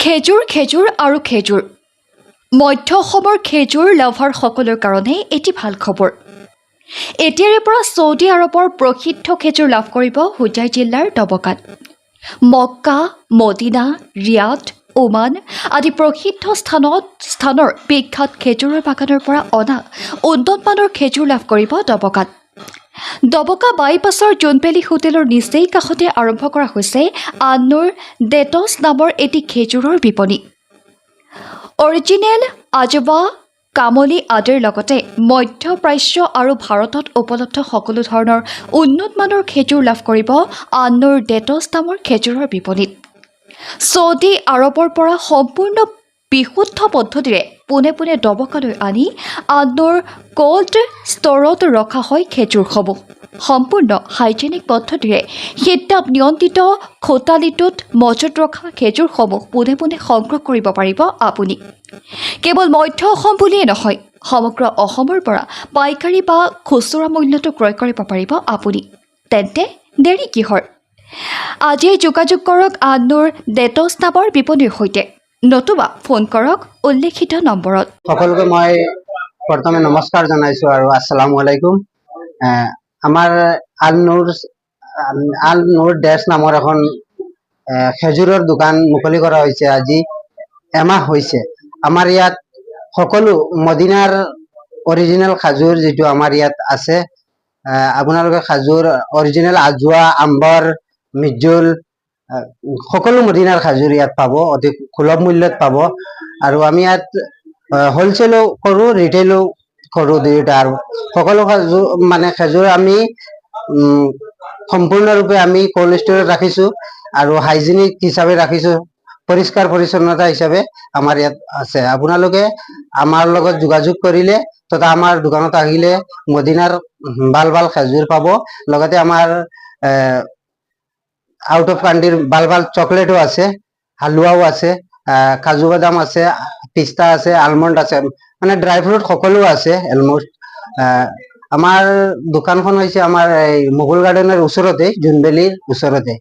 খেজুৰ খেজুৰ আৰু খেজুৰ মধ্য অসমৰ খেজুৰ লাভাৰ সকলৰ কাৰণে এটি ভাল খবৰ। এতিয়াৰে পৰা ছৌদি আৰবৰ প্ৰসিদ্ধ খেজুৰ লাভ কৰিব হুজাই জিলাৰ দবকাত। মক্কা, মদিনা, ৰিয়াদ, ওমান আদি প্ৰসিদ্ধ স্থানৰ বিখ্যাত খেজুৰৰ বাগানৰ পৰা অনা উন্নতমানৰ খেজুৰ লাভ কৰিব দবকাত। দবকা বাইপাছৰ জোনবেলি হোটেলৰ নিচেই কাষতে আৰম্ভ কৰা হৈছে আন-নুৰ ডেটছ নামৰ এটি খেজুৰৰ বিপণী। অৰিজিনেল, আজৱা, কামলি আদিৰ লগতে মধ্যপ্ৰাচ্য আৰু ভাৰতত উপলব্ধ সকলো ধৰণৰ উন্নতমানৰ খেজুৰ লাভ কৰিব আন-নুৰ ডেটছ নামৰ খেজুৰৰ বিপণীত। ছৌদি আৰবৰ পৰা সম্পূৰ্ণ বিশুদ্ধ পদ্ধতিৰে পোনে পোনে দবকালৈ আনি আন-নুৰ কোল্ড ষ্ট'ৰত ৰখা হয় খেজুৰসমূহ। সম্পূৰ্ণ হাইজেনিক পদ্ধতিৰে শীততাপ নিয়ন্ত্ৰিত খোটালিটোত মজুত ৰখা খেজুৰসমূহ পোনে পোনে সংগ্ৰহ কৰিব পাৰিব আপুনি। কেৱল মধ্য অসম বুলিয়েই নহয়, সমগ্ৰ অসমৰ পৰা পাইকাৰী বা খুচুৰা মূল্যতো ক্ৰয় কৰিব পাৰিব আপুনি। তেন্তে দেৰি কিহৰ? আজিয়ে যোগাযোগ কৰক আন-নুৰ ডেটছ নামৰ বিপণীৰ সৈতে, নতুবা ফোন কৰক উল্লেখিত নম্বৰত। সকলোকে মই প্ৰথমে নমস্কাৰ জনাইছো আৰু আসসালামু আলাইকুম। আমাৰ আল-নুৰ ডেটছ নামৰ এখন খেজুৰৰ দোকান মুকলি কৰা হৈছে। আজি এমাহ হৈছে। আমাৰ ইয়াত সকলো মদিনাৰ অৰিজিনেল খাজুৰ যিটো আমাৰ ইয়াত আছে, আপোনালোকে খাজুৰ অৰিজিনেল আজৱা, আম্বৰ, মিজুল সকলো মদিনাৰ খাজুৰ ইয়াত পাব, অতি সুলভ মূল্যত পাব। আৰু আমি ইয়াত হোলচেলো কৰো, ৰিটেইলো কৰো, দুয়োটা। আৰু সকলো খেজুৰ আমি সম্পূৰ্ণৰূপে আমি কোল্ড ষ্ট'ৰত ৰাখিছো আৰু হাইজেনিক হিচাপে ৰাখিছো, পৰিষ্কাৰ পৰিচ্ছন্নতা হিচাপে আমাৰ ইয়াত আছে। আপোনালোকে আমাৰ লগত যোগাযোগ কৰিলে তথা আমাৰ দোকানত আহিলে মদিনাৰ ভাল ভাল খেজুৰ পাব। লগতে আমাৰ আউট অফ কাণ্ট্ৰিৰ ভাল ভাল চকলেটো আছে, হালোৱাও আছে, কাজু বাদাম আছে, পিস্তা আছে, আলমণ্ড আছে, মানে ড্ৰাই ফ্ৰুট সকলো আছে অলমষ্ট। আমাৰ দোকানখন হৈছে আমাৰ এই মোগল গাৰ্ডেনৰ ওচৰতে, জোনবেলিৰ ওচৰতে।